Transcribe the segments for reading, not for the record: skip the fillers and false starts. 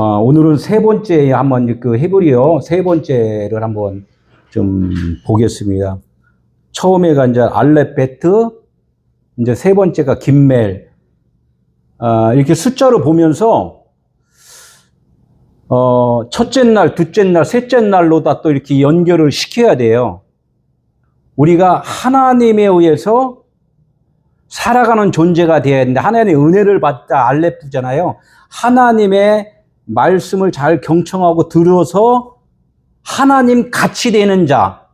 오늘은 세 번째 한번 해보리요. 세 번째를 한번 좀 보겠습니다. 처음에가 이제 알렙베트, 이제 세 번째가 김멜. 이렇게 숫자로 보면서, 첫째 날, 둘째 날, 셋째 날로 다 또 이렇게 연결을 시켜야 돼요. 우리가 하나님에 의해서 살아가는 존재가 되어야 되는데, 하나님의 은혜를 받다 알렙부잖아요. 하나님의 말씀을 잘 경청하고 들어서 하나님 같이 되는 자.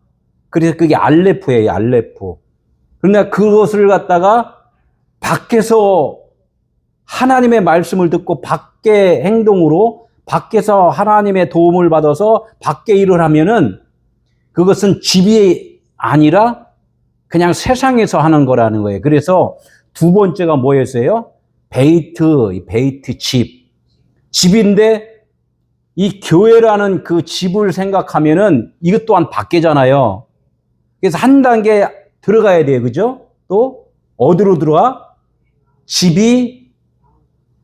그래서 그게 알레프예요, 알레프. 그러나 그것을 갖다가 밖에서 하나님의 말씀을 듣고 밖의 행동으로, 밖에서 하나님의 도움을 받아서 밖의 일을 하면은 그것은 집이 아니라 그냥 세상에서 하는 거라는 거예요. 그래서 두 번째가 뭐였어요? 베이트 집. 집인데 이 교회라는 그 집을 생각하면은 이것 또한 밖에잖아요. 그래서 한 단계 들어가야 돼요. 그죠? 또 어디로 들어가? 집이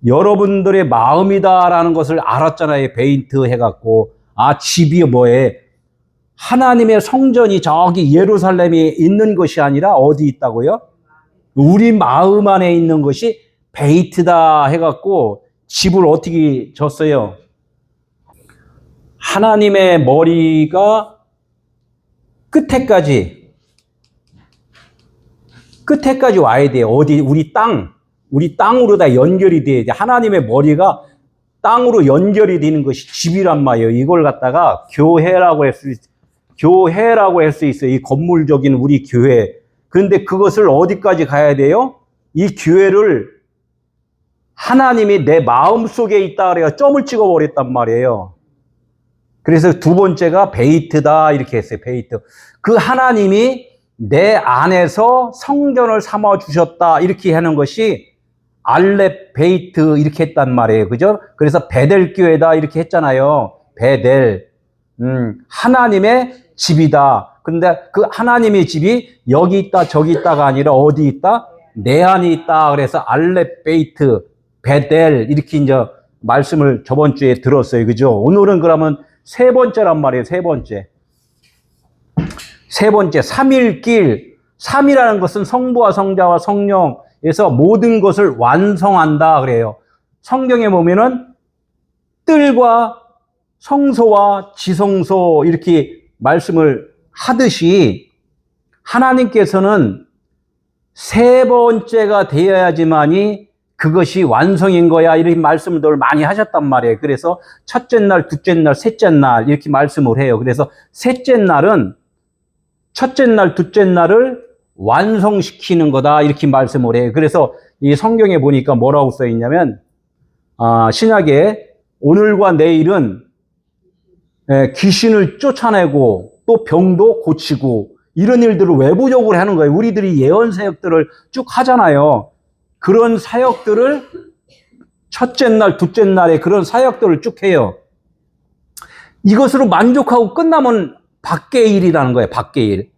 여러분들의 마음이다라는 것을 알았잖아요. 베이트 해갖고. 집이 뭐에? 하나님의 성전이 저기 예루살렘에 있는 것이 아니라 어디 있다고요? 우리 마음 안에 있는 것이 베이트다 해갖고 집을 어떻게 졌어요? 하나님의 머리가 끝에까지 와야 돼요. 어디? 우리 땅으로 다 연결이 돼야 돼. 하나님의 머리가 땅으로 연결이 되는 것이 집이란 말이에요. 이걸 갖다가 교회라고 할 수 있어요. 이 건물적인 우리 교회. 그런데 그것을 어디까지 가야 돼요? 이 교회를 하나님이 내 마음 속에 있다 그래야 점을 찍어버렸단 말이에요. 그래서 두 번째가 베이트다 이렇게 했어요. 베이트. 그 하나님이 내 안에서 성전을 삼아 주셨다 이렇게 하는 것이 알렙 베이트 이렇게 했단 말이에요. 그죠? 그래서 베델 교회다 이렇게 했잖아요. 베델. 하나님의 집이다. 근데 그 하나님의 집이 여기 있다 저기 있다가 아니라 어디 있다? 내 안에 있다. 그래서 알렙 베이트, 베델 이렇게 이제 말씀을 저번 주에 들었어요. 그죠? 오늘은 그러면 세 번째란 말이에요. 세 번째, 삼일길. 삼이라는 것은 성부와 성자와 성령에서 모든 것을 완성한다 그래요. 성경에 보면은 뜰과 성소와 지성소 이렇게 말씀을 하듯이 하나님께서는 세 번째가 되어야지만이 그것이 완성인 거야 이렇게 말씀을 많이 하셨단 말이에요. 그래서 첫째 날, 둘째 날, 셋째 날 이렇게 말씀을 해요. 그래서 셋째 날은 첫째 날, 둘째 날을 완성시키는 거다 이렇게 말씀을 해요. 그래서 이 성경에 보니까 뭐라고 써 있냐면 신약에 오늘과 내일은 귀신을 쫓아내고 또 병도 고치고 이런 일들을 외부적으로 하는 거예요. 우리들이 예언 사역들을 쭉 하잖아요. 그런 사역들을 첫째 날, 둘째 날에 그런 사역들을 쭉 해요. 이것으로 만족하고 끝나면 밖의 일이라는 거예요. 밖의 일.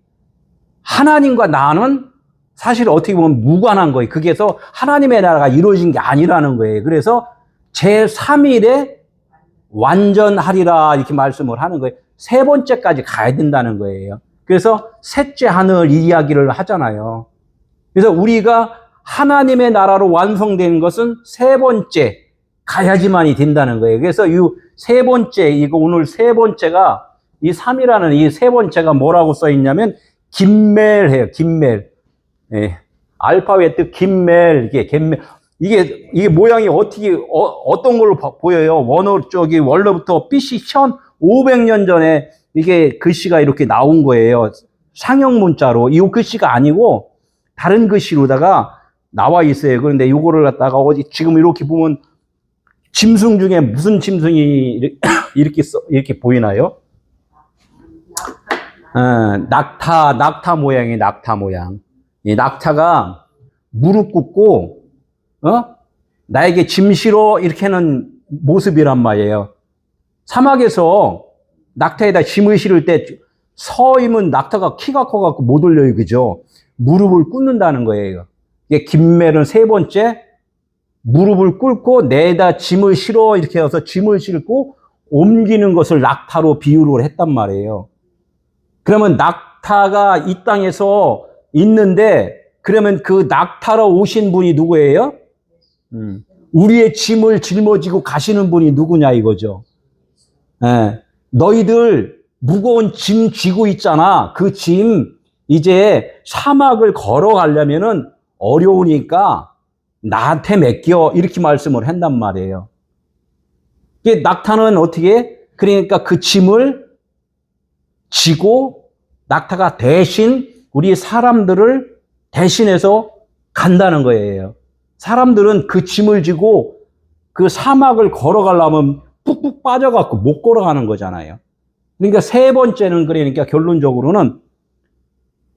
하나님과 나는 사실 어떻게 보면 무관한 거예요. 그게서 하나님의 나라가 이루어진 게 아니라는 거예요. 그래서 제3일에 완전하리라 이렇게 말씀을 하는 거예요. 세 번째까지 가야 된다는 거예요. 그래서 셋째 하늘 이야기를 하잖아요. 그래서 우리가 하나님의 나라로 완성되는 것은 세 번째 가야지만이 된다는 거예요. 그래서 이 세 번째, 이거 오늘 세 번째가 이 3이라는 이 세 번째가 뭐라고 써 있냐면 김멜해요. 김멜. 예. 알파벳 뜻 김멜, 이게 모양이 어떤 걸로 보여요? 원로부터 BC 1500년 전에 이게 글씨가 이렇게 나온 거예요. 상형 문자로. 이 글씨가 아니고 다른 글씨로다가 나와 있어요. 그런데 이거를 갖다가 지금 이렇게 보면 짐승 중에 무슨 짐승이 이렇게 보이나요? 낙타 모양이에요. 낙타 모양. 이 낙타가 무릎 꿇고 나에게 짐 실어 이렇게 하는 모습이란 말이에요. 사막에서 낙타에다 짐을 실을 때 서 있는 낙타가 키가 커갖고 못 올려요. 그죠? 무릎을 꿇는다는 거예요. 이게 김멜은 세 번째, 무릎을 꿇고 내다 짐을 실어 이렇게 해서 짐을 싣고 옮기는 것을 낙타로 비유를 했단 말이에요. 그러면 낙타가 이 땅에서 있는데 그러면 그 낙타로 오신 분이 누구예요? 우리의 짐을 짊어지고 가시는 분이 누구냐 이거죠. 예. 너희들 무거운 짐 쥐고 있잖아. 그 짐 이제 사막을 걸어가려면은 어려우니까 나한테 맡겨 이렇게 말씀을 한단 말이에요. 낙타는 어떻게? 그러니까 그 짐을 지고 낙타가 대신 우리 사람들을 대신해서 간다는 거예요. 사람들은 그 짐을 지고 그 사막을 걸어가려면 푹푹 빠져갖고 못 걸어가는 거잖아요. 그러니까 세 번째는 그러니까 결론적으로는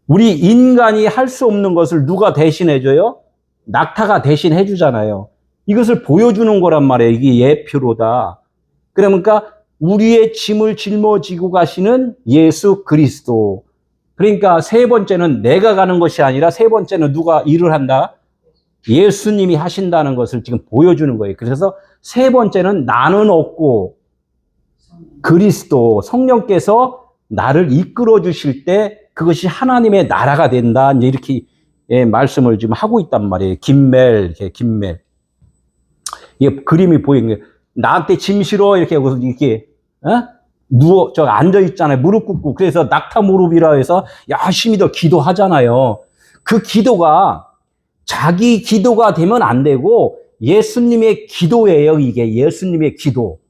우리 인간이 할 수 없는 것을 누가 대신해줘요? 낙타가 대신해주잖아요. 이것을 보여주는 거란 말이에요. 이게 예표로다. 그러니까 우리의 짐을 짊어지고 가시는 예수 그리스도. 그러니까 세 번째는 내가 가는 것이 아니라 세 번째는 누가 일을 한다? 예수님이 하신다는 것을 지금 보여주는 거예요. 그래서 세 번째는 나는 없고 그리스도 성령께서 나를 이끌어 주실 때 그것이 하나님의 나라가 된다. 이제 이렇게 말씀을 지금 하고 있단 말이에요. 김멜. 이게 그림이 보이는 거예요. 나한테 짐 실어 이렇게 하고 이렇게 누워 저 앉아 있잖아요. 무릎 꿇고. 그래서 낙타 무릎이라 해서 열심히 더 기도하잖아요. 그 기도가 자기 기도가 되면 안 되고 예수님의 기도예요. 이게 예수님의 기도.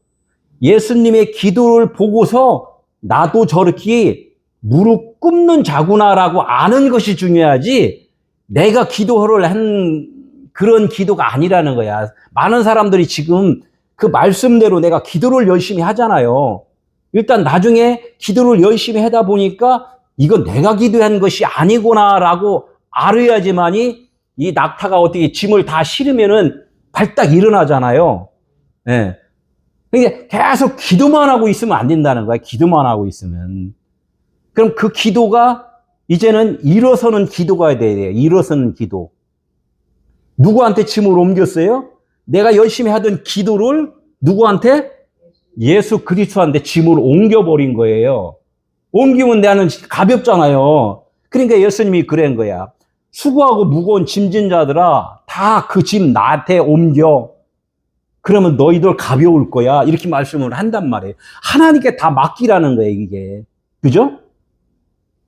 예수님의 기도를 보고서 나도 저렇게 무릎 꿇는 자구나라고 아는 것이 중요하지 내가 기도를 한 그런 기도가 아니라는 거야. 많은 사람들이 지금 그 말씀대로 내가 기도를 열심히 하잖아요. 일단 나중에 기도를 열심히 하다 보니까 이건 내가 기도한 것이 아니구나라고 알아야지만이 이 낙타가 어떻게 짐을 다 실으면은 발딱 일어나잖아요. 예. 그러니까 계속 기도만 하고 있으면 안 된다는 거야. 기도만 하고 있으면. 그럼 그 기도가 이제는 일어서는 기도가 돼야 돼요. 일어서는 기도. 누구한테 짐을 옮겼어요? 내가 열심히 하던 기도를 누구한테? 예수 그리스도한테 짐을 옮겨버린 거예요. 옮기면 나는 가볍잖아요. 그러니까 예수님이 그런 거야. 수고하고 무거운 짐진 자들아, 다 그 짐 나한테 옮겨. 그러면 너희들 가벼울 거야. 이렇게 말씀을 한단 말이에요. 하나님께 다 맡기라는 거예요, 이게. 그죠?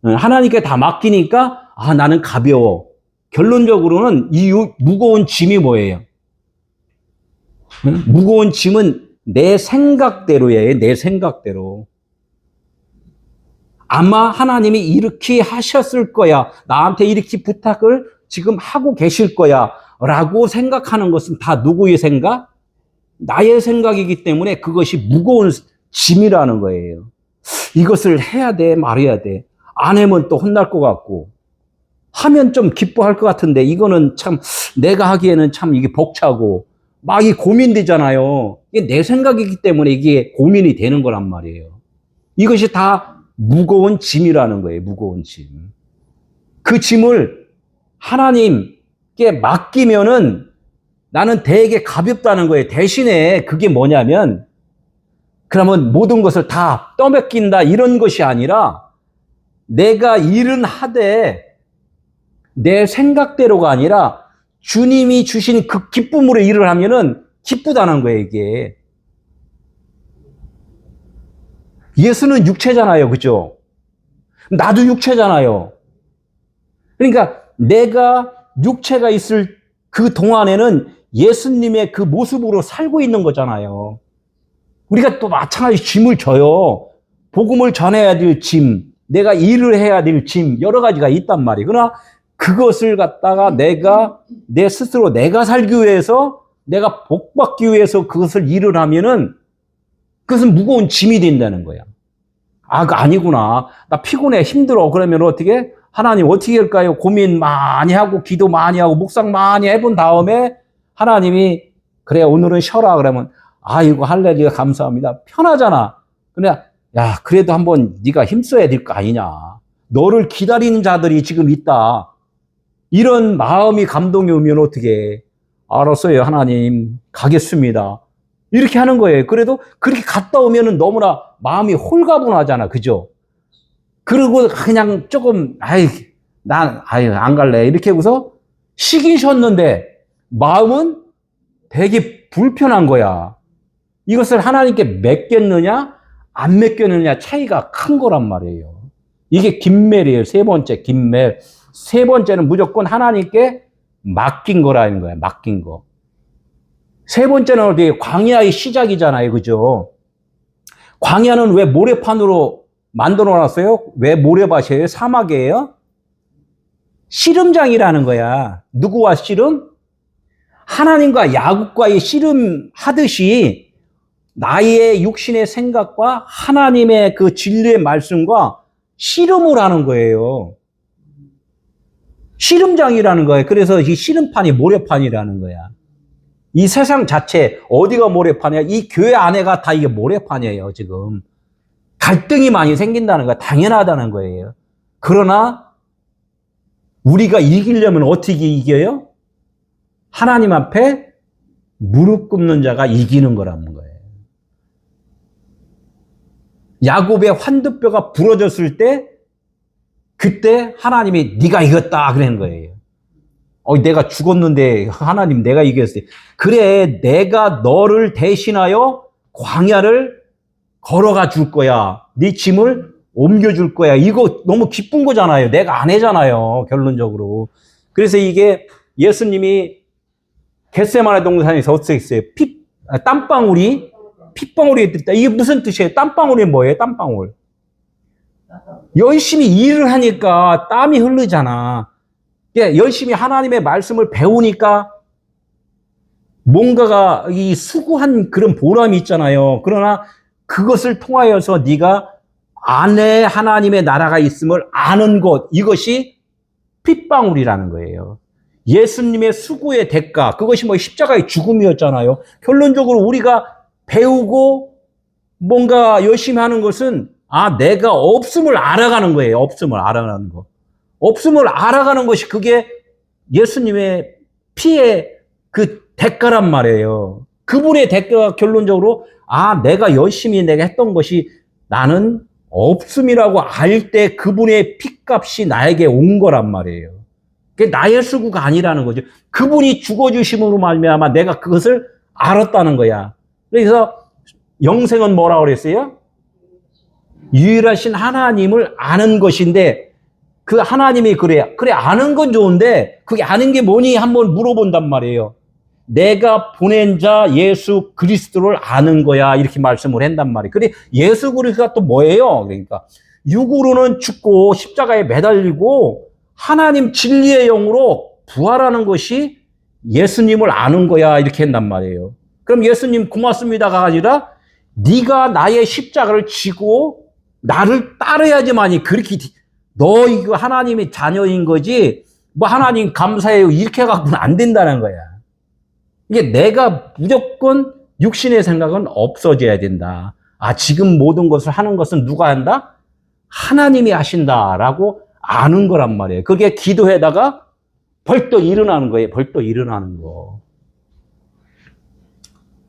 하나님께 다 맡기니까, 아, 나는 가벼워. 결론적으로는 이 무거운 짐이 뭐예요? 무거운 짐은 내 생각대로예요. 내 생각대로. 아마 하나님이 이렇게 하셨을 거야. 나한테 이렇게 부탁을 지금 하고 계실 거야. 라고 생각하는 것은 다 누구의 생각? 나의 생각이기 때문에 그것이 무거운 짐이라는 거예요. 이것을 해야 돼, 말해야 돼. 안 하면 또 혼날 것 같고. 하면 좀 기뻐할 것 같은데 이거는 참 내가 하기에는 참 이게 벅차고 막 이 고민되잖아요. 이게 내 생각이기 때문에 이게 고민이 되는 거란 말이에요. 이것이 다 무거운 짐이라는 거예요. 무거운 짐. 그 짐을 하나님께 맡기면은 나는 되게 가볍다는 거예요. 대신에 그게 뭐냐면 그러면 모든 것을 다 떠맡긴다 이런 것이 아니라 내가 일은 하되 내 생각대로가 아니라 주님이 주신 그 기쁨으로 일을 하면은 기쁘다는 거예요, 이게. 예수는 육체잖아요, 그죠? 나도 육체잖아요. 그러니까 내가 육체가 있을 그 동안에는 예수님의 그 모습으로 살고 있는 거잖아요. 우리가 또 마찬가지 짐을 져요. 복음을 전해야 될 짐, 내가 일을 해야 될 짐, 여러 가지가 있단 말이에요. 그러나 그것을 갖다가 내가 내 스스로 내가 살기 위해서 내가 복받기 위해서 그것을 일을 하면은 그것은 무거운 짐이 된다는 거야. 아, 그 아니구나. 나 피곤해, 힘들어. 그러면 어떻게? 하나님 어떻게 할까요? 고민 많이 하고 기도 많이 하고 묵상 많이 해본 다음에 하나님이 그래 오늘은 쉬어라 그러면 아이고 할렐루야 감사합니다. 편하잖아. 그냥 야 그래도 한번 네가 힘써야 될 거 아니냐. 너를 기다리는 자들이 지금 있다. 이런 마음이 감동이 오면 어떻게 해? 알았어요, 하나님. 가겠습니다. 이렇게 하는 거예요. 그래도 그렇게 갔다 오면은 너무나 마음이 홀가분하잖아. 그죠? 그리고 그냥 조금, 안 갈래. 이렇게 하고서 쉬긴 쉬었는데 마음은 되게 불편한 거야. 이것을 하나님께 맡겼느냐, 안 맡겼느냐 차이가 큰 거란 말이에요. 이게 긴멜이에요. 세 번째, 긴멜. 세 번째는 무조건 하나님께 맡긴 거라는 거야. 맡긴 거. 세 번째는 어디 광야의 시작이잖아요. 그죠? 광야는 왜 모래판으로 만들어 놨어요? 왜 모래밭이에요? 사막이에요? 씨름장이라는 거야. 누구와 씨름? 하나님과 야곱과의 씨름 하듯이 나의 육신의 생각과 하나님의 그 진리의 말씀과 씨름을 하는 거예요. 씨름장이라는 거예요. 그래서 이 씨름판이 모래판이라는 거야. 이 세상 자체 어디가 모래판이야? 이 교회 안에가 다 이게 모래판이에요. 지금 갈등이 많이 생긴다는 거야. 당연하다는 거예요. 그러나 우리가 이기려면 어떻게 이겨요? 하나님 앞에 무릎 꿇는 자가 이기는 거라는 거예요. 야곱의 환두뼈가 부러졌을 때 그때 하나님이 네가 이겼다 그러는 거예요. 내가 죽었는데 하나님 내가 이겼어요. 그래, 내가 너를 대신하여 광야를 걸어가 줄 거야. 네 짐을 옮겨줄 거야. 이거 너무 기쁜 거잖아요. 내가 안 해잖아요. 결론적으로. 그래서 이게 예수님이 겟세마네 동산에서 어떻게 했어요? 땀방울이 핏방울이 됐다. 이게 무슨 뜻이에요? 땀방울이 뭐예요? 땀방울. 열심히 일을 하니까 땀이 흐르잖아. 열심히 하나님의 말씀을 배우니까 뭔가가 이 수고한 그런 보람이 있잖아요. 그러나 그것을 통하여서 네가 안에 하나님의 나라가 있음을 아는 것, 이것이 핏방울이라는 거예요. 예수님의 수고의 대가, 그것이 뭐 십자가의 죽음이었잖아요. 결론적으로 우리가 배우고 뭔가 열심히 하는 것은 내가 없음을 알아가는 거예요. 없음을 알아가는 거. 없음을 알아가는 것이 그게 예수님의 피의 그 대가란 말이에요. 그분의 대가가 결론적으로 내가 열심히 내가 했던 것이 나는 없음이라고 알 때 그분의 피값이 나에게 온 거란 말이에요. 그게 나의 수고가 아니라는 거죠. 그분이 죽어주심으로 말미암아 내가 그것을 알았다는 거야. 그래서 영생은 뭐라고 그랬어요? 유일하신 하나님을 아는 것인데 그 하나님이 그래 아는 건 좋은데 그게 아는 게 뭐니 한번 물어본단 말이에요. 내가 보낸 자 예수 그리스도를 아는 거야 이렇게 말씀을 한단 말이에요. 그래 예수 그리스도가 또 뭐예요? 그러니까 육으로는 죽고 십자가에 매달리고 하나님 진리의 영으로 부활하는 것이 예수님을 아는 거야 이렇게 한단 말이에요. 그럼 예수님 고맙습니다가 아니라 네가 나의 십자가를 지고 나를 따라야지만이 그렇게 너 이거 하나님의 자녀인 거지 뭐 하나님 감사해요 이렇게 갖고는 안 된다는 거야. 이게 내가 무조건 육신의 생각은 없어져야 된다. 지금 모든 것을 하는 것은 누가 한다? 하나님이 하신다라고 아는 거란 말이에요. 그게 기도에다가 벌떡 일어나는 거예요. 벌떡 일어나는 거.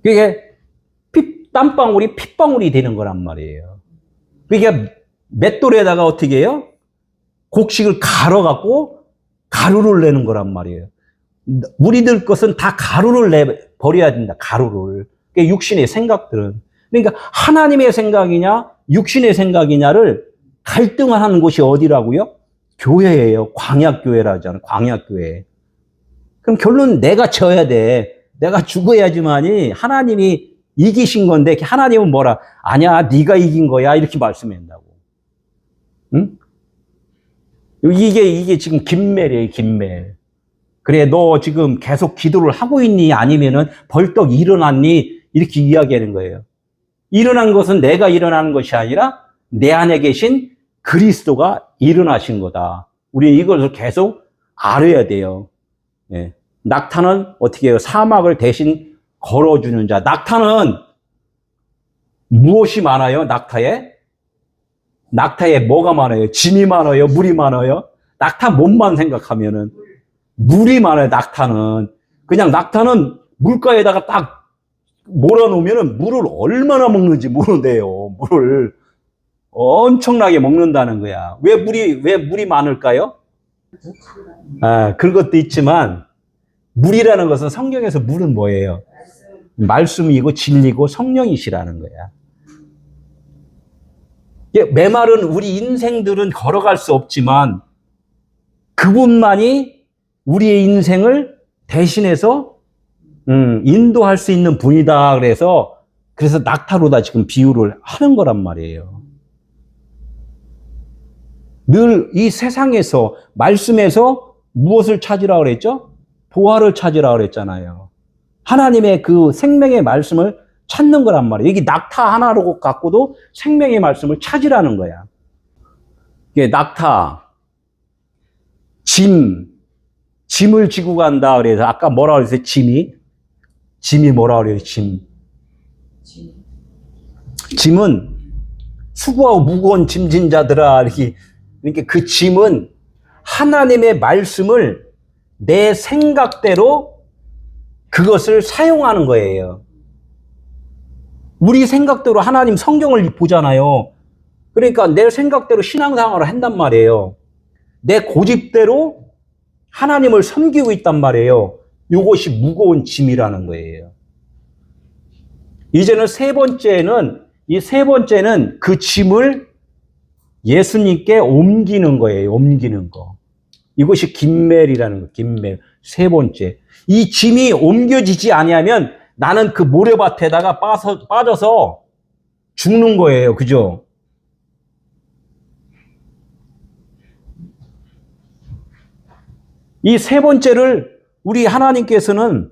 그게 땀방울이 핏방울이 되는 거란 말이에요. 그게 맷돌에다가 어떻게 해요? 곡식을 갈아갖고 가루를 내는 거란 말이에요. 우리들 것은 다 가루를 버려야 된다. 가루를. 그게 육신의 생각들은. 그러니까 하나님의 생각이냐 육신의 생각이냐를 갈등하는 곳이 어디라고요? 교회예요. 광야교회라 하잖아요. 광야교회. 그럼 결론 내가 져야 돼. 내가 죽어야지만이 하나님이 이기신 건데 하나님은 뭐라? 아니야 네가 이긴 거야 이렇게 말씀한다고. 응? 이게 지금 긴멜이에요. 긴멜. 그래 너 지금 계속 기도를 하고 있니? 아니면은 벌떡 일어났니? 이렇게 이야기하는 거예요. 일어난 것은 내가 일어나는 것이 아니라 내 안에 계신 그리스도가 일어나신 거다. 우리는 이것을 계속 알아야 돼요. 예. 낙타는 어떻게 해요? 사막을 대신 걸어주는 자. 낙타는 무엇이 많아요? 낙타에 뭐가 많아요? 짐이 많아요? 물이 많아요? 낙타 몸만 생각하면은 물이 많아요. 낙타는. 그냥 낙타는 물가에다가 딱 몰아놓으면 물을 얼마나 먹는지 모른대요. 물을 엄청나게 먹는다는 거야. 왜 물이 많을까요? 그런 것도 있지만, 물이라는 것은 성경에서 물은 뭐예요? 말씀이고 진리고 성령이시라는 거야. 메마른 우리 인생들은 걸어갈 수 없지만 그분만이 우리의 인생을 대신해서 인도할 수 있는 분이다. 그래서 낙타로다 지금 비유를 하는 거란 말이에요. 늘 이 세상에서 말씀에서 무엇을 찾으라고 그랬죠? 보화를 찾으라고 그랬잖아요. 하나님의 그 생명의 말씀을 찾는 거란 말이에요. 여기 낙타 하나로 갖고도 생명의 말씀을 찾으라는 거야. 이게 낙타, 짐을 지고 간다 그래서 아까 뭐라 그랬어요? 짐이 뭐라 그래요? 짐은 수고하고 무거운 짐진 자들아 이렇게. 그러니까 그 짐은 하나님의 말씀을 내 생각대로 그것을 사용하는 거예요. 우리 생각대로 하나님 성경을 보잖아요. 그러니까 내 생각대로 신앙생활을 한단 말이에요. 내 고집대로 하나님을 섬기고 있단 말이에요. 이것이 무거운 짐이라는 거예요. 이제는 세 번째는 그 짐을 예수님께 옮기는 거예요. 옮기는 거. 이것이 긴멜이라는 거. 긴멜. 세 번째. 이 짐이 옮겨지지 아니하면 나는 그 모래밭에다가 빠져서 죽는 거예요. 그죠? 이 세 번째를 우리 하나님께서는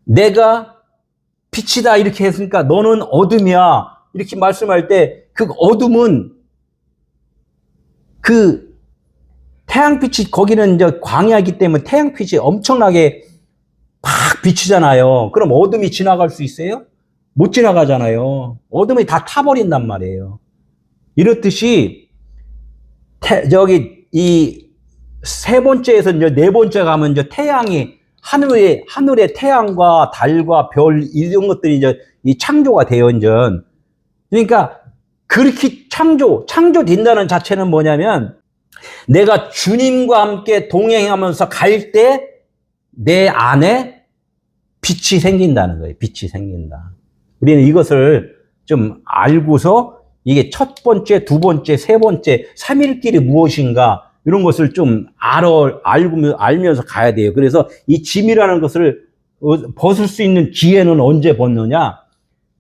내가 빛이다 이렇게 했으니까 너는 어둠이야 이렇게 말씀할 때 그 어둠은 그 태양빛이 거기는 이제 광야이기 때문에 태양빛이 엄청나게 막 비치잖아요. 그럼 어둠이 지나갈 수 있어요? 못 지나가잖아요. 어둠이 다 타버린단 말이에요. 이렇듯이 저기 이 세 번째에서 이제 네 번째 가면 이제 태양이 하늘의 태양과 달과 별 이런 것들이 이제 이 창조가 돼요. 이제 그러니까 그렇게 창조된다는 자체는 뭐냐면 내가 주님과 함께 동행하면서 갈 때 내 안에 빛이 생긴다는 거예요. 빛이 생긴다. 우리는 이것을 좀 알고서 이게 첫 번째, 두 번째, 세 번째, 삼일길이 무엇인가 이런 것을 좀 알면서 가야 돼요. 그래서 이 짐이라는 것을 벗을 수 있는 기회는 언제 벗느냐?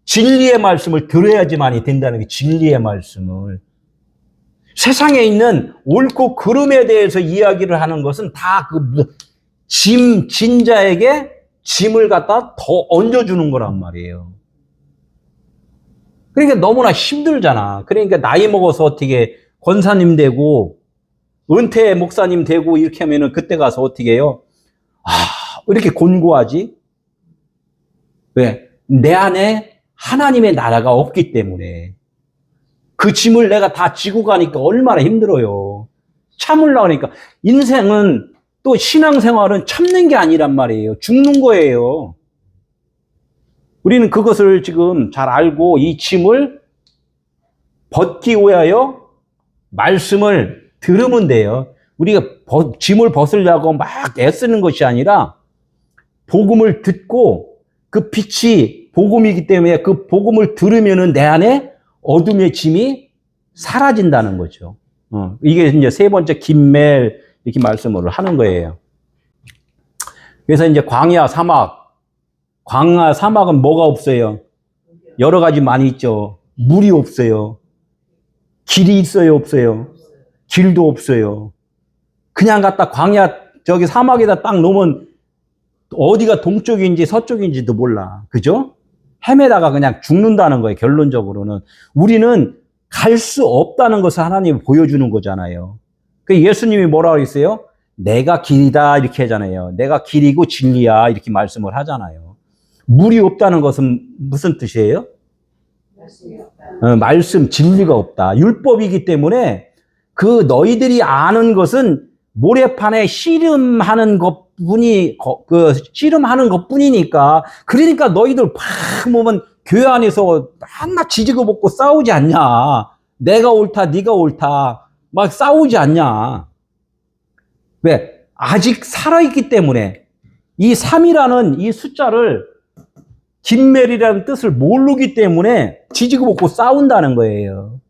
진리의 말씀을 들어야지만이 된다는 게 진리의 말씀을. 세상에 있는 옳고 그름에 대해서 이야기를 하는 것은 다 진자에게 짐을 갖다 더 얹어주는 거란 말이에요. 그러니까 너무나 힘들잖아. 그러니까 나이 먹어서 어떻게 권사님 되고 은퇴 목사님 되고 이렇게 하면은 그때 가서 어떻게 해요? 왜 이렇게 곤고하지? 왜? 내 안에 하나님의 나라가 없기 때문에. 그 짐을 내가 다 지고 가니까 얼마나 힘들어요. 참으려고 하니까. 인생은 또 신앙생활은 참는 게 아니란 말이에요. 죽는 거예요. 우리는 그것을 지금 잘 알고 이 짐을 벗기 위하여 말씀을 들으면 돼요. 우리가 짐을 벗으려고 막 애쓰는 것이 아니라 복음을 듣고 그 빛이 복음이기 때문에 그 복음을 들으면은 내 안에 어둠의 짐이 사라진다는 거죠. 이게 이제 세 번째 긴멜 이렇게 말씀을 하는 거예요. 그래서 이제 광야 사막은 뭐가 없어요? 여러 가지 많이 있죠. 물이 없어요. 길이 있어요, 없어요? 길도 없어요. 그냥 갖다 광야 저기 사막에다 딱 놓으면 어디가 동쪽인지 서쪽인지도 몰라. 그죠? 헤매다가 그냥 죽는다는 거예요. 결론적으로는. 우리는 갈 수 없다는 것을 하나님이 보여주는 거잖아요. 그 예수님이 뭐라고 했어요? 내가 길이다 이렇게 하잖아요. 내가 길이고 진리야 이렇게 말씀을 하잖아요. 물이 없다는 것은 무슨 뜻이에요? 말씀 진리가 없다. 율법이기 때문에 그 너희들이 아는 것은 모래판에 씨름하는 것 분이 씨름하는 것 뿐이니까. 그러니까 너희들 팍 보면 교회 안에서 맨날 지지고 볶고 싸우지 않냐. 내가 옳다, 네가 옳다. 막 싸우지 않냐. 왜? 아직 살아있기 때문에. 이 3이라는 이 숫자를 김멜이라는 뜻을 모르기 때문에 지지고 볶고 싸운다는 거예요.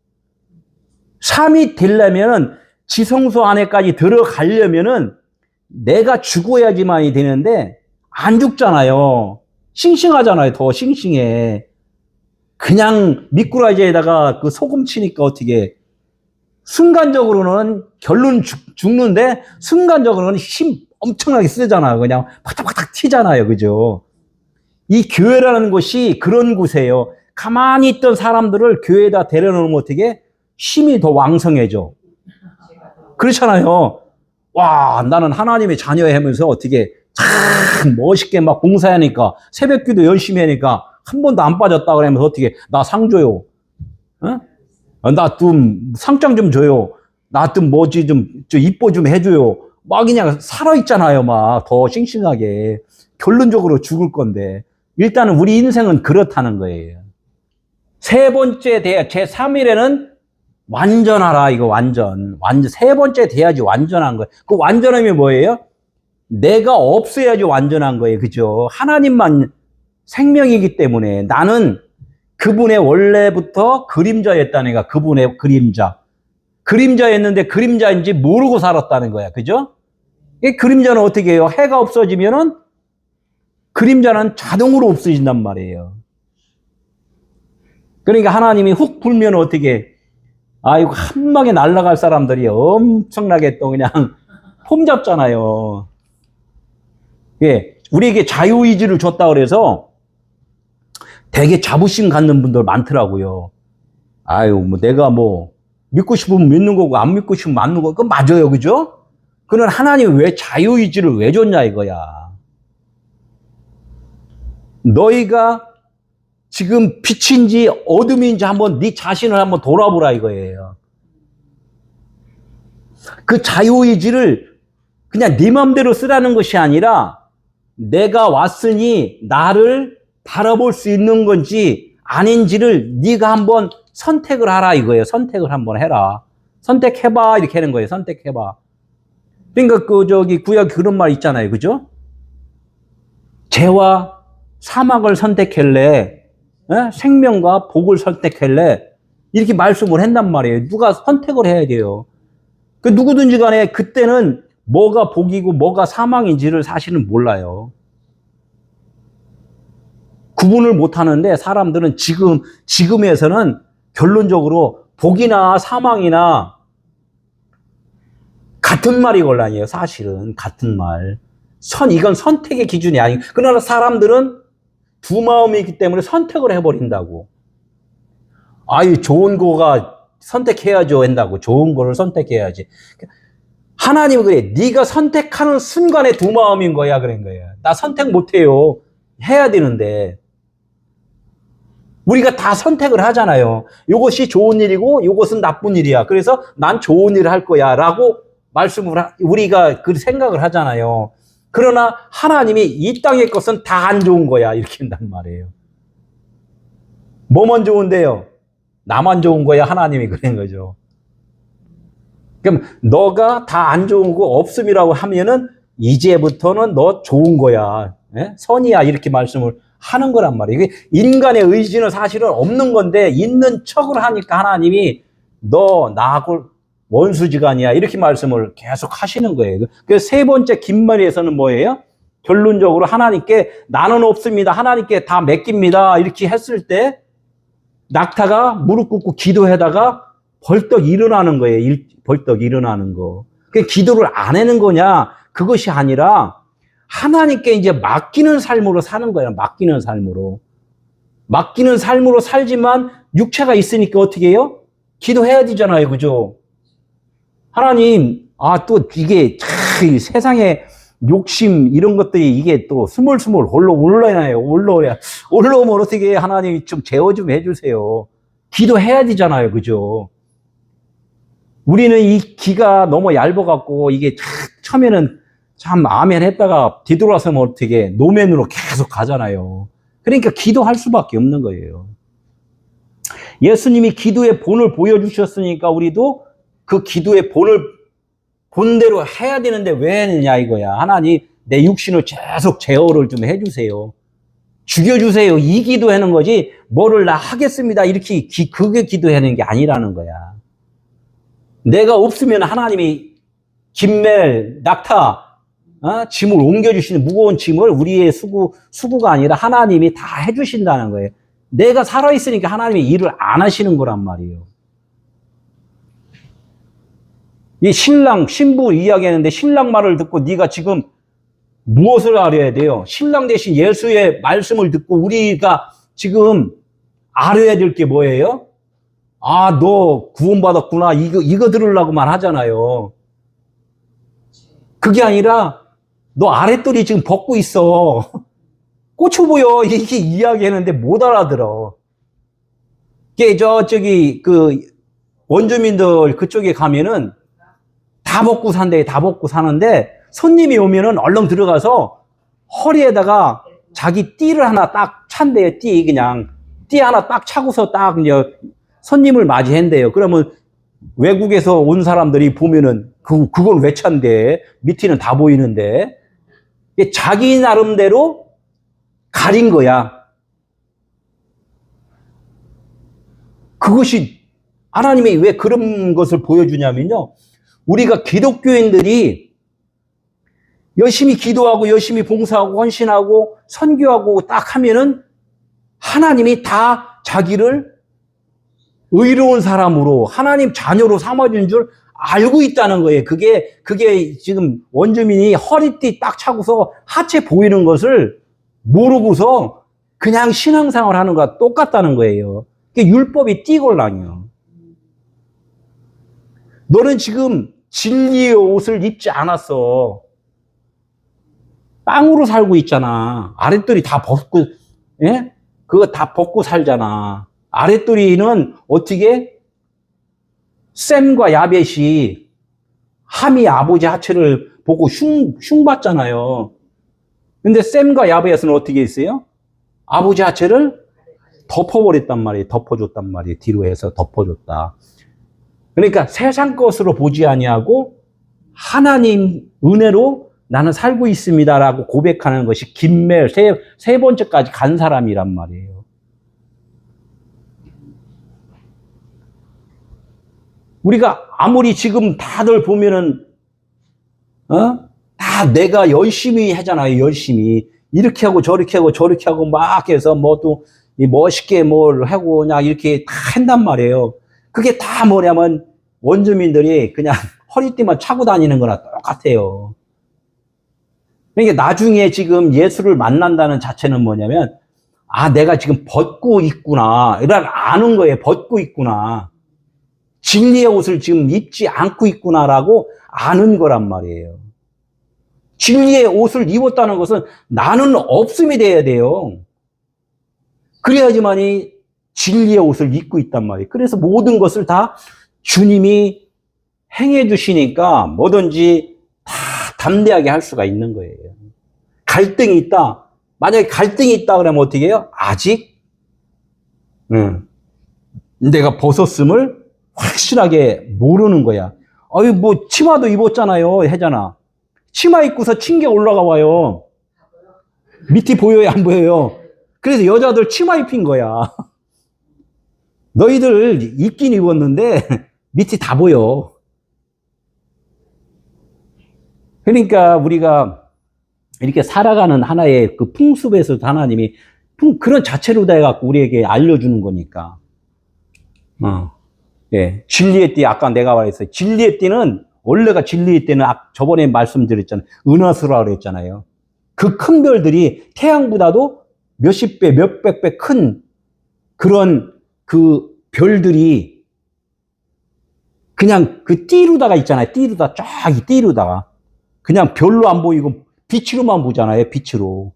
3이 되려면은 지성소 안에까지 들어가려면은 내가 죽어야지만이 되는데 안 죽잖아요. 싱싱하잖아요. 더 싱싱해. 그냥 미꾸라지에다가 그 소금 치니까 어떻게 순간적으로는 결론 죽는데 순간적으로는 힘 엄청나게 쓰잖아요. 그냥 팍팍팍 튀잖아요. 그죠? 이 교회라는 곳이 그런 곳이에요. 가만히 있던 사람들을 교회에다 데려놓으면 어떻게 힘이 더 왕성해져. 그렇잖아요. 와, 나는 하나님의 자녀야 하면서 어떻게 참 멋있게 막 봉사하니까 새벽 기도 열심히 하니까 한 번도 안 빠졌다 그러면서 어떻게 나 상 줘요. 어? 나 좀 상장 좀 줘요. 나 좀 뭐지 좀 이뻐 좀 해줘요. 막 그냥 살아있잖아요. 막 더 싱싱하게. 결론적으로 죽을 건데. 일단은 우리 인생은 그렇다는 거예요. 세 번째 제3일에는 완전하라. 이거 완전 세 번째 돼야지 완전한 거예요. 그 완전함이 뭐예요? 내가 없어야지 완전한 거예요. 그죠? 하나님만 생명이기 때문에 나는 그분의 원래부터 그림자였다는 거야. 그분의 그림자였는데 그림자인지 모르고 살았다는 거야. 그죠? 이 그림자는 어떻게 해요? 해가 없어지면은 그림자는 자동으로 없어진단 말이에요. 그러니까 하나님이 훅 불면 어떻게, 아이고, 한 방에 날아갈 사람들이 엄청나게 또 그냥 폼 잡잖아요. 예, 우리에게 자유의지를 줬다 그래서 되게 자부심 갖는 분들 많더라고요. 아유, 뭐 내가 뭐 믿고 싶으면 믿는 거고 안 믿고 싶으면 맞는 거, 그건 맞아요. 그죠? 그는 하나님이 왜 자유의지를 왜 줬냐 이거야. 너희가 지금 빛인지 어둠인지 한번 네 자신을 한번 돌아보라 이거예요. 그 자유의지를 그냥 네 맘대로 쓰라는 것이 아니라 내가 왔으니 나를 바라볼 수 있는 건지 아닌지를 네가 한번 선택을 하라 이거예요. 선택을 한번 해라. 선택해봐 이렇게 하는 거예요. 선택해봐. 그러니까 구약 그런 말 있잖아요. 그죠? 죄와 사막을 선택할래? 생명과 복을 선택할래? 이렇게 말씀을 한단 말이에요. 누가 선택을 해야 돼요. 그 누구든지 간에 그때는 뭐가 복이고 뭐가 사망인지를 사실은 몰라요. 구분을 못 하는데 사람들은 지금에서는 결론적으로 복이나 사망이나 같은 말이 곤란해요. 사실은 같은 말. 이건 선택의 기준이 아니고. 그러나 사람들은 두 마음이기 때문에 선택을 해버린다고. 아유, 좋은 거가 선택해야죠 한다고. 좋은 거를 선택해야지. 하나님은 그래. 네가 선택하는 순간에 두 마음인 거야 그런 거예요. 나 선택 못해요. 해야 되는데. 우리가 다 선택을 하잖아요. 이것이 좋은 일이고 이것은 나쁜 일이야. 그래서 난 좋은 일을 할 거야 라고 우리가 그 생각을 하잖아요. 그러나 하나님이 이 땅의 것은 다 안 좋은 거야 이렇게 한단 말이에요. 뭐만 좋은데요? 나만 좋은 거야 하나님이 그런 거죠. 그럼 너가 다 안 좋은 거 없음이라고 하면은 이제부터는 너 좋은 거야. 선이야 이렇게 말씀을 하는 거란 말이에요. 인간의 의지는 사실은 없는 건데 있는 척을 하니까 하나님이 너 나하고 원수지간이야 이렇게 말씀을 계속 하시는 거예요. 그래서 세 번째 긴말에서는 뭐예요? 결론적으로 하나님께 나는 없습니다. 하나님께 다 맡깁니다. 이렇게 했을 때 낙타가 무릎 꿇고 기도하다가 벌떡 일어나는 거예요. 벌떡 일어나는 거. 그 기도를 안 하는 거냐? 그것이 아니라 하나님께 이제 맡기는 삶으로 사는 거예요. 맡기는 삶으로. 맡기는 삶으로 살지만 육체가 있으니까 어떻게 해요? 기도해야 되잖아요. 그죠? 하나님, 또 이게 참 세상에 욕심 이런 것들이 이게 또 스물스물 올라오나요? 올라오면 어떻게 하나님 좀 제어 좀 해주세요. 기도해야 되잖아요. 그죠? 우리는 이 기가 너무 얇아갖고 이게 처음에는 참 아멘 했다가 뒤돌아서면 어떻게 노맨으로 계속 가잖아요. 그러니까 기도할 수밖에 없는 거예요. 예수님이 기도의 본을 보여주셨으니까 우리도 그 기도의 본대로 해야 되는데 왜 했느냐 이거야. 하나님 내 육신을 계속 제어를 좀 해주세요. 죽여주세요. 이 기도하는 거지 뭐를 나 하겠습니다. 이렇게 그게 기도하는 게 아니라는 거야. 내가 없으면 하나님이 김멜, 낙타 짐을 옮겨주시는 무거운 짐을 우리의 수고가 아니라 하나님이 다 해주신다는 거예요. 내가 살아있으니까 하나님이 일을 안 하시는 거란 말이에요. 이 신부 이야기하는데 신랑 말을 듣고 네가 지금 무엇을 알아야 돼요? 신랑 대신 예수의 말씀을 듣고 우리가 지금 알아야 될 게 뭐예요? 아, 너 구원받았구나. 이거 들으려고만 하잖아요. 그게 아니라 너 아랫돌이 지금 벗고 있어. 꽂혀 보여. 이렇게 이야기하는데 못 알아들어. 이게 저기 원주민들 그쪽에 가면은 다 벗고 산대. 다 벗고 사는데 손님이 오면은 얼른 들어가서 허리에다가 자기 띠를 하나 딱 찬대요. 띠 하나 딱 차고서 딱 이제 손님을 맞이한대요. 그러면 외국에서 온 사람들이 보면은 그걸 왜 찬대? 밑에는 다 보이는데. 자기 나름대로 가린 거야. 그것이 하나님이 왜 그런 것을 보여주냐면요. 우리가 기독교인들이 열심히 기도하고 열심히 봉사하고 헌신하고 선교하고 딱 하면은 하나님이 다 자기를 의로운 사람으로 하나님 자녀로 삼아준 줄 알고 있다는 거예요. 그게 지금 원주민이 허리띠 딱 차고서 하체 보이는 것을 모르고서 그냥 신앙생활 하는 거와 똑같다는 거예요. 그게 율법이 띠골랑이요. 너는 지금 진리의 옷을 입지 않았어. 땅으로 살고 있잖아. 아랫돌이 다 벗고, 예? 그거 다 벗고 살잖아. 아랫돌이는 어떻게? 셈과 야벳이 함이 아버지 하체를 보고 흉봤잖아요. 근데 셈과 야벳은 어떻게 했어요? 아버지 하체를 덮어버렸단 말이에요. 덮어줬단 말이에요. 뒤로 해서 덮어줬다. 그러니까 세상 것으로 보지 아니하고 하나님 은혜로 나는 살고 있습니다라고 고백하는 것이 김멜 세 번째까지 간 사람이란 말이에요. 우리가 아무리 지금 다들 보면은 다 내가 열심히 하잖아요. 열심히 이렇게 하고 저렇게 하고 저렇게 하고 막 해서 뭐 또 멋있게 뭘 하고 그냥 이렇게 다 한단 말이에요. 그게 다 뭐냐면 원주민들이 그냥 허리띠만 차고 다니는 거나 똑같아요. 그러니까 나중에 지금 예수를 만난다는 자체는 뭐냐면 내가 지금 벗고 있구나. 이런 아는 거예요. 벗고 있구나. 진리의 옷을 지금 입지 않고 있구나라고 아는 거란 말이에요. 진리의 옷을 입었다는 것은 나는 없음이 돼야 돼요. 그래야지만이 진리의 옷을 입고 있단 말이에요. 그래서 모든 것을 다 주님이 행해 주시니까 뭐든지 다 담대하게 할 수가 있는 거예요. 갈등이 있다. 만약에 갈등이 있다 그러면 어떻게 해요? 아직 내가 벗었음을 확실하게 모르는 거야. 뭐 치마도 입었잖아요. 하잖아. 치마 입고서 층계 올라가 봐요. 밑이 보여요? 안 보여요? 그래서 여자들 치마 입힌 거야. 너희들 입긴 입었는데 밑이 다 보여. 그러니까 우리가 이렇게 살아가는 하나의 그 풍습에서 하나님이 그런 자체로 다 해갖고 우리에게 알려주는 거니까. 예. 진리의 띠, 아까 내가 말했어요. 진리의 띠는, 원래가 진리의 띠는 저번에 말씀드렸잖아요. 은하수라고 그랬잖아요. 그 큰 별들이 태양보다도 몇십 배, 몇백 배 큰 그런 그 별들이 그냥 그 띠루다가 있잖아요. 띠루다, 쫙 띠루다가. 그냥 별로 안 보이고 빛으로만 보잖아요. 빛으로.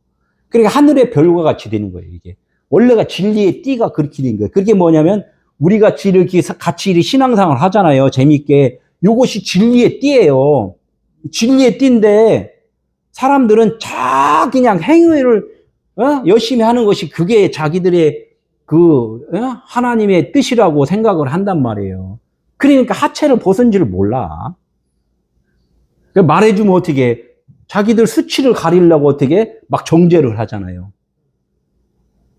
그러니까 하늘의 별과 같이 되는 거예요, 이게. 원래가 진리의 띠가 그렇게 된 거예요. 그게 뭐냐면 우리가 이렇게 같이 신앙생활 하잖아요. 재미있게. 요것이 진리의 띠예요. 진리의 띠인데 사람들은 그냥 행위를 열심히 하는 것이 그게 자기들의 하나님의 뜻이라고 생각을 한단 말이에요. 그러니까 하체를 벗은 줄 몰라. 말해주면 어떻게 자기들 수치를 가리려고 어떻게 막 정죄를 하잖아요.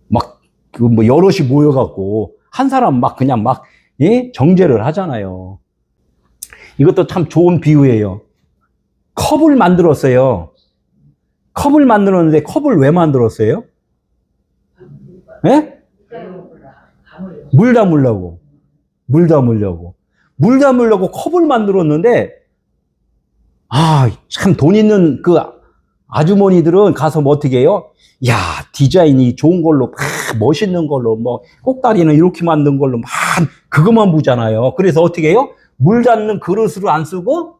막 여럿이 모여갖고 한 사람 그냥 정죄를 하잖아요. 이것도 참 좋은 비유예요. 컵을 만들었어요. 컵을 만들었는데 컵을 왜 만들었어요? 예? 물 담으려고. 물 담으려고 컵을 만들었는데, 참 돈 있는 그 아주머니들은 가서 어떻게 해요? 야, 디자인이 좋은 걸로, 멋있는 걸로, 꼭다리는 이렇게 만든 걸로, 그것만 보잖아요. 그래서 어떻게 해요? 물 담는 그릇으로 안 쓰고,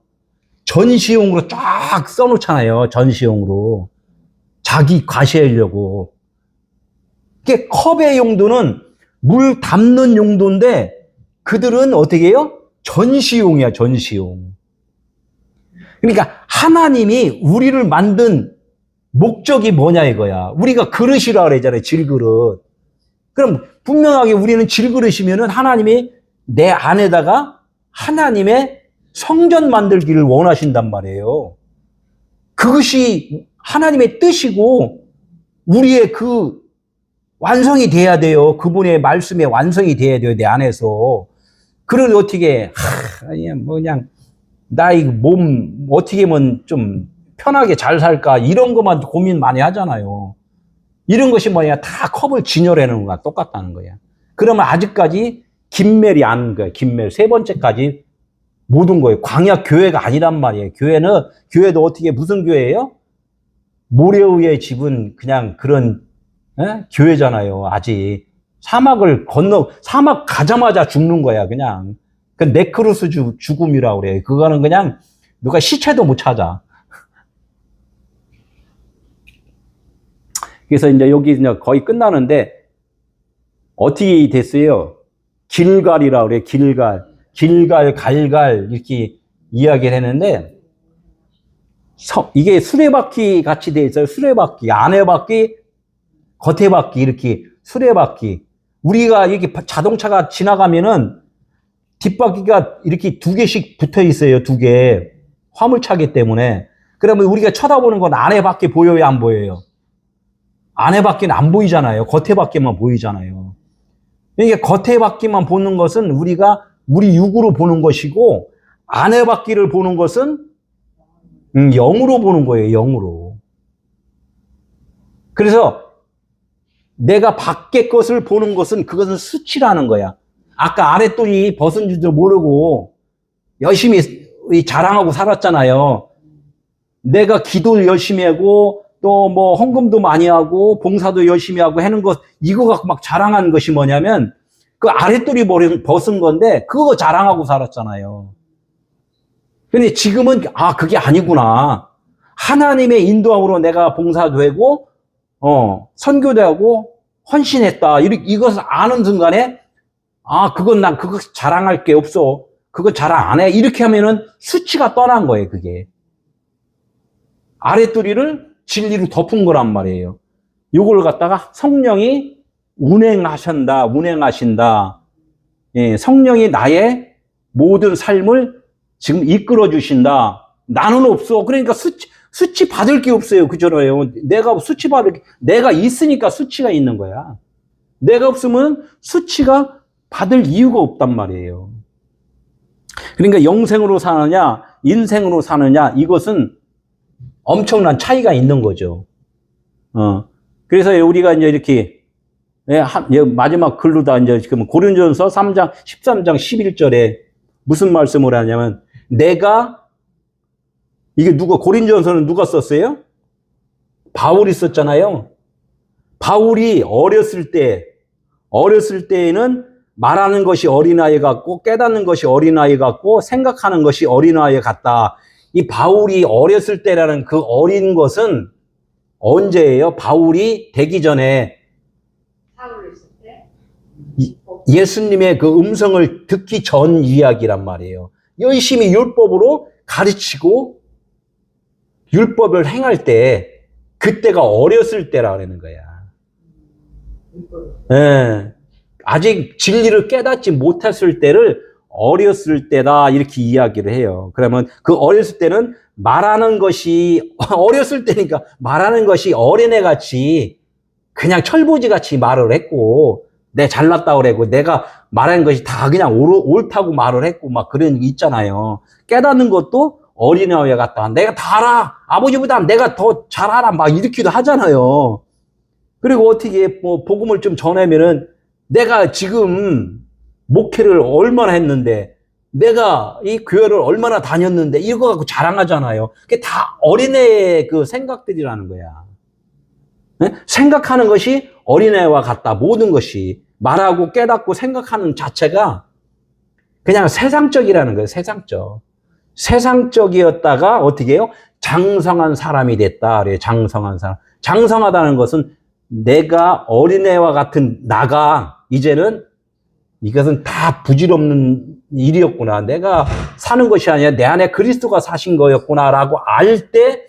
전시용으로 쫙 써놓잖아요. 전시용으로. 자기 과시하려고. 컵의 용도는 물 담는 용도인데, 그들은 어떻게 해요? 전시용이야, 전시용. 그러니까 하나님이 우리를 만든 목적이 뭐냐 이거야. 우리가 그릇이라 그러잖아요, 질그릇. 그럼 분명하게 우리는 질그릇이면은 하나님이 내 안에다가 하나님의 성전 만들기를 원하신단 말이에요. 그것이 하나님의 뜻이고 우리의 그 완성이 돼야 돼요. 그분의 말씀에 완성이 돼야 돼요, 내 안에서. 그걸 어떻게 그냥 나 이 몸 어떻게 하면 좀 편하게 잘 살까 이런 것만 고민 많이 하잖아요. 이런 것이 뭐냐, 다 컵을 진열해놓은 거야. 똑같다는 거야. 그러면 아직까지 김멜이 안 거야. 김멜 세 번째까지 모든 거예요. 광야 교회가 아니란 말이에요. 교회도 어떻게 무슨 교회예요? 모래 위의 집은 그냥 그런 교회잖아요. 아직 사막 가자마자 죽는 거야. 그냥 그 네크로스 죽음이라고 그래요. 그거는 그냥 누가 시체도 못 찾아. 그래서 이제 여기 이제 거의 끝나는데 어떻게 됐어요? 길갈이라고 그래요. 갈갈 이렇게 이야기를 했는데 이게 수레바퀴 같이 돼 있어요. 수레바퀴 안에 바퀴 겉에 바퀴 이렇게 수레바퀴. 우리가 이렇게 자동차가 지나가면은 뒷바퀴가 이렇게 두 개씩 붙어 있어요. 두 개. 화물차기 때문에. 그러면 우리가 쳐다보는 건 안에 바퀴 보여요, 안 보여요? 안에 바퀴는 안 보이잖아요. 겉에 바퀴만 보이잖아요. 그러니까 겉에 바퀴만 보는 것은 우리 육으로 보는 것이고 안에 바퀴를 보는 것은 영으로 보는 거예요. 영으로. 그래서 내가 밖의 것을 보는 것은 그것은 수치라는 거야. 아까 아랫돌이 벗은 줄도 모르고 열심히 자랑하고 살았잖아요. 내가 기도를 열심히 하고 또 헌금도 많이 하고 봉사도 열심히 하고 하는 것, 이거 갖고 막 자랑하는 것이 뭐냐면 그 아랫돌이 벗은 건데 그거 자랑하고 살았잖아요. 근데 지금은 그게 아니구나. 하나님의 인도함으로 내가 봉사되고 선교도 하고 헌신했다. 이것을 아는 순간에 그건 난 그거 자랑할 게 없어. 그거 자랑 안 해. 이렇게 하면은 수치가 떠난 거예요, 그게. 아랫도리를 진리로 덮은 거란 말이에요. 요걸 갖다가 성령이 운행하신다. 예, 성령이 나의 모든 삶을 지금 이끌어 주신다. 나는 없어. 그러니까 수치 받을 게 없어요. 그잖아요. 내가 있으니까 수치가 있는 거야. 내가 없으면 수치가 받을 이유가 없단 말이에요. 그러니까 영생으로 사느냐, 인생으로 사느냐, 이것은 엄청난 차이가 있는 거죠. 그래서 우리가 이제 이렇게, 마지막 글로다 이제 지금 고린도전서 13장 11절에 무슨 말씀을 하냐면, 고린도전서는 누가 썼어요? 바울이 썼잖아요. 바울이 어렸을 때에는 말하는 것이 어린아이 같고 깨닫는 것이 어린아이 같고 생각하는 것이 어린아이 같다. 이 바울이 어렸을 때라는 그 어린 것은 언제예요? 바울이 되기 전에 예수님의 그 음성을 듣기 전 이야기란 말이에요. 열심히 율법으로 가르치고 율법을 행할 때 그때가 어렸을 때라 그러는 거야. 예. 아직 진리를 깨닫지 못했을 때를 어렸을 때다 이렇게 이야기를 해요. 그러면 그 어렸을 때는 말하는 것이 어렸을 때니까 말하는 것이 어린애 같이 그냥 철부지 같이 말을 했고 내 잘났다고 그러고 내가 말하는 것이 다 그냥 옳다고 말을 했고 막 그런 게 있잖아요. 깨닫는 것도 어린애와 같다. 내가 다 알아. 아버지보다 내가 더 잘 알아. 막 이렇게도 하잖아요. 그리고 어떻게 뭐 복음을 좀 전하면은 내가 지금 목회를 얼마나 했는데 내가 이 교회를 얼마나 다녔는데 이거 갖고 자랑하잖아요. 그게 다 어린애의 그 생각들이라는 거야. 네? 생각하는 것이 어린애와 같다. 모든 것이 말하고 깨닫고 생각하는 자체가 그냥 세상적이라는 거예요. 세상적. 세상적이었다가 어떻게 해요? 장성한 사람이 됐다. 그래요. 장성한 사람. 장성하다는 것은 내가 어린애와 같은 나가 이제는 이것은 다 부질없는 일이었구나. 내가 사는 것이 아니라 내 안에 그리스도가 사신 거였구나라고 알 때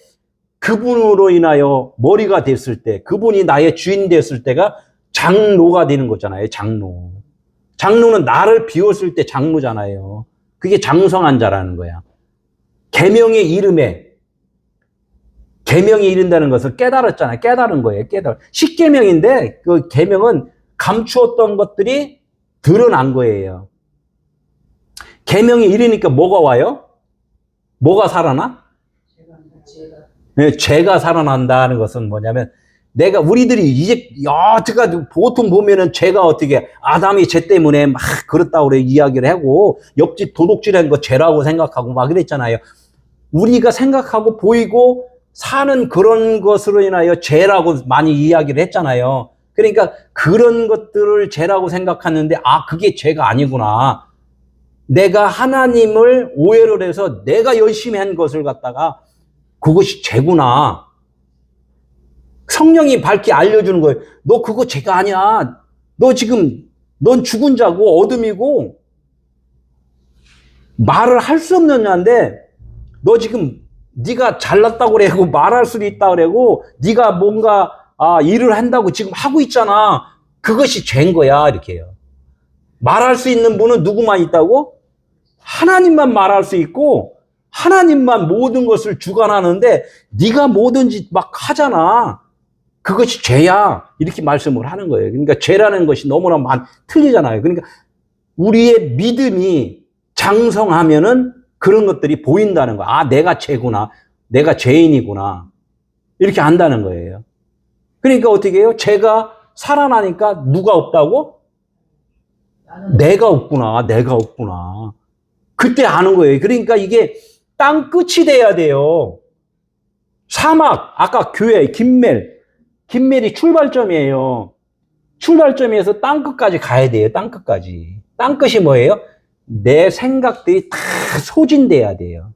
그분으로 인하여 머리가 됐을 때 그분이 나의 주인 됐을 때가 장로가 되는 거잖아요. 장로. 장로는 나를 비웠을 때 장로잖아요. 그게 장성한 자라는 거야. 계명의 이름에 계명이 이른다는 것을 깨달았잖아요. 깨달은 거예요. 십계명인데 그 계명은 감추었던 것들이 드러난 거예요. 계명이 이르니까 뭐가 와요? 뭐가 살아나? 네, 죄가 살아난다는 것은 뭐냐면 내가 우리들이 이제 여태까지 보통 보면은 죄가 어떻게 아담이 죄 때문에 막 그렇다고 그래 이야기를 하고 옆집 도둑질한 거 죄라고 생각하고 막 그랬잖아요. 우리가 생각하고 보이고 사는 그런 것으로 인하여 죄라고 많이 이야기를 했잖아요. 그러니까 그런 것들을 죄라고 생각하는데 그게 죄가 아니구나. 내가 하나님을 오해를 해서 내가 열심히 한 것을 갖다가 그것이 죄구나. 성령이 밝게 알려주는 거예요. 너 그거 죄가 아니야. 너 지금 넌 죽은 자고 어둠이고 말을 할 수 없는 자인데 너 지금 네가 잘났다고 그래고 말할 수 있다 그래고 네가 뭔가 일을 한다고 지금 하고 있잖아. 그것이 죄인 거야. 이렇게 해요. 말할 수 있는 분은 누구만 있다고? 하나님만 말할 수 있고 하나님만 모든 것을 주관하는데 네가 뭐든지 막 하잖아. 그것이 죄야. 이렇게 말씀을 하는 거예요. 그러니까 죄라는 것이 너무나 틀리잖아요. 그러니까 우리의 믿음이 장성하면은 그런 것들이 보인다는 거야. 내가 죄구나. 내가 죄인이구나. 이렇게 안다는 거예요. 그러니까 어떻게 해요? 죄가 살아나니까 누가 없다고? 내가 없구나. 내가 없구나. 그때 아는 거예요. 그러니까 이게 땅 끝이 돼야 돼요. 사막, 아까 교회, 김멜이 출발점이에요. 출발점에서 땅 끝까지 가야 돼요. 땅 끝까지. 땅 끝이 뭐예요? 내 생각들이 다 소진돼야 돼요.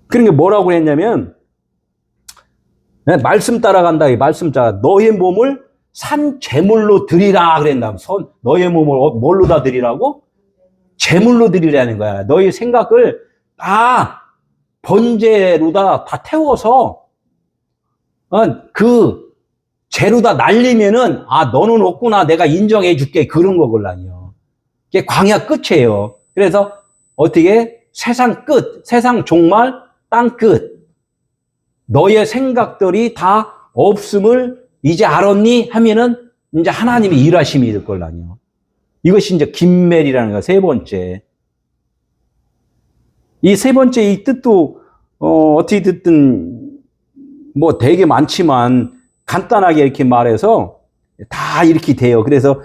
그러니까 뭐라고 했냐면 말씀 따라간다. 이 말씀 따라 너의 몸을 산 제물로 드리라 그랬나? 너의 몸을 뭘로 다 드리라고? 제물로 드리라는 거야. 너의 생각을 다 번제로다 다 태워서 그 재로다 날리면은 너는 없구나. 내가 인정해 줄게. 그런 거걸라니요. 이게 광야 끝이에요. 그래서 어떻게 세상 끝, 세상 종말, 땅 끝. 너의 생각들이 다 없음을 이제 알았니? 하면은 이제 하나님이 일하심이 될 걸라니요. 이것이 이제 김멜이라는 거야. 세 번째. 이 세 번째 이 뜻도 어떻게 듣든 뭐 되게 많지만 간단하게 이렇게 말해서 다 이렇게 돼요. 그래서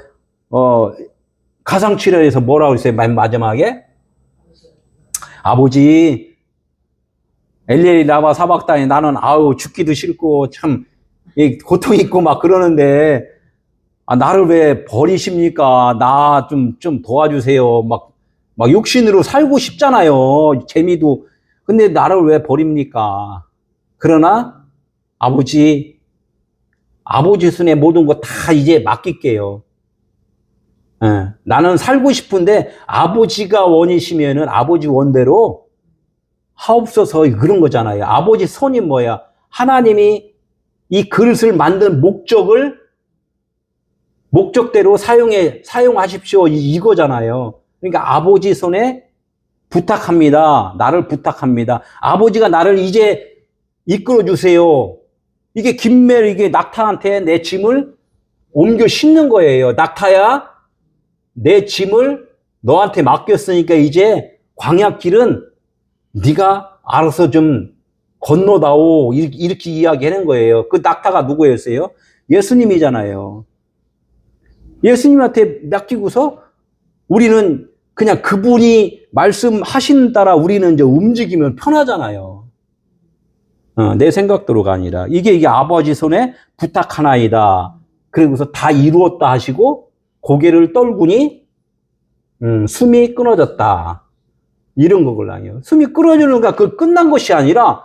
가상치료에서 뭐라고 했어요? 맨 마지막에 아버지 엘리엘이 라마 사박단에 나는 죽기도 싫고 참 고통 있고 막 그러는데 나를 왜 버리십니까? 나 좀 도와주세요. 막 육신으로 살고 싶잖아요. 재미도. 근데 나를 왜 버립니까? 그러나 아버지 손에 모든 거 다 이제 맡길게요. 나는 살고 싶은데 아버지가 원이시면은 아버지 원대로 하옵소서 그런 거잖아요. 아버지 손이 뭐야? 하나님이 이 그릇을 만든 목적대로 사용하십시오. 이거잖아요. 그러니까 아버지 손에 부탁합니다. 나를 부탁합니다. 아버지가 나를 이제 이끌어 주세요. 이게 이게 낙타한테 내 짐을 옮겨 싣는 거예요. 낙타야, 내 짐을 너한테 맡겼으니까 이제 광야길은 네가 알아서 좀 건너다오. 이렇게 이야기하는 거예요. 그 낙타가 누구였어요? 예수님이잖아요. 예수님한테 맡기고서 우리는 그냥 그분이 말씀하신 따라 우리는 이제 움직이면 편하잖아요. 내 생각대로가 아니라 이게 아버지 손에 부탁하나이다. 그리고서 다 이루었다 하시고 고개를 떨구니 숨이 끊어졌다. 이런 거걸랑요. 숨이 끊어지는가 그 끝난 것이 아니라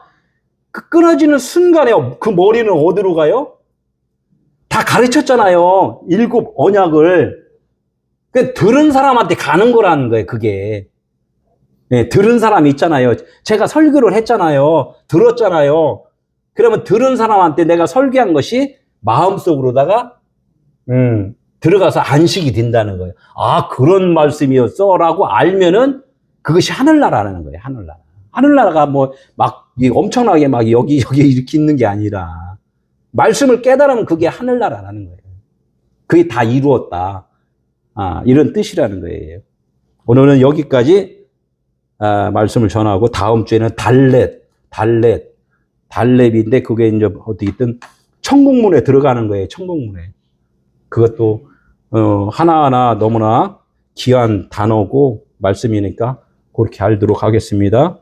그 끊어지는 순간에 그 머리는 어디로 가요? 다 가르쳤잖아요. 7 언약을. 그 들은 사람한테 가는 거라는 거예요. 그게. 네, 들은 사람 있잖아요. 제가 설교를 했잖아요. 들었잖아요. 그러면 들은 사람한테 내가 설교한 것이 마음속으로다가 들어가서 안식이 된다는 거예요. 아, 그런 말씀이었어 라고 알면은 그것이 하늘나라라는 거예요. 하늘나라. 하늘나라가 뭐 막 엄청나게 막 여기 이렇게 있는 게 아니라 말씀을 깨달으면 그게 하늘나라라는 거예요. 그게 다 이루었다. 이런 뜻이라는 거예요. 오늘은 여기까지 말씀을 전하고 다음 주에는 달렛인데 그게 이제 어떻게든 천국문에 들어가는 거예요. 천국문에. 그것도 하나하나 너무나 귀한 단어고 말씀이니까 그렇게 알도록 하겠습니다.